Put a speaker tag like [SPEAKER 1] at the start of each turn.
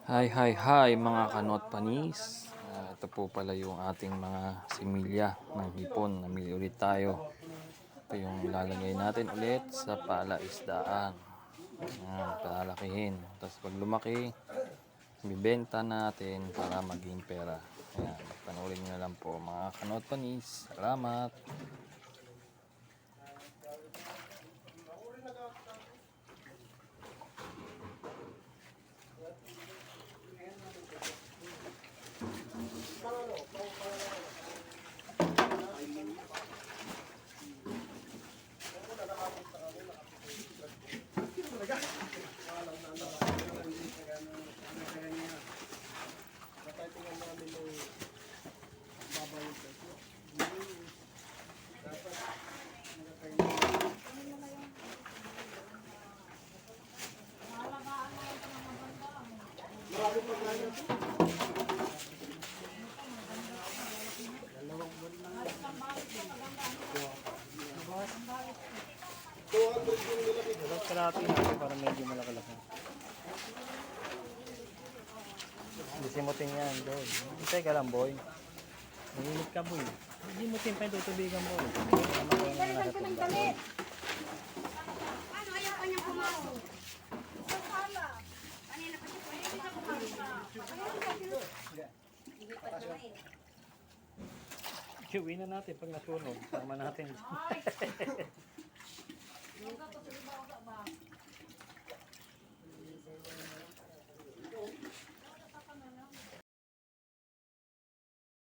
[SPEAKER 1] Hi, hi, hi mga kanot panis. Ito po pala yung ating mga similya ng hipon. Namili ulit tayo. Ito yung ilalagay natin ulit sa palaisdaan. Ayan, palalakihin. Tapos pag lumaki, bibenta natin para maging pera. Ayan, panoorin nyo na lang po mga kanot panis. Salamat!
[SPEAKER 2] Dapat kalahati natin para medyo malaki-laki. Disimutin yan, boy. Hintay ka lang, boy. Mahilig ka, boy. Disimutin pa yung tutubigan, boy.
[SPEAKER 3] Dalihan ko ng damit. Ano, ayaw ka niyang pumasok. Sa sala. Kanina pa siya pwede siya pumasok. Hindi pa siya eh.
[SPEAKER 2] Uwi na natin pag natunog. Sama natin.
[SPEAKER 3] Ay! Huwag ka pa sa iba ba?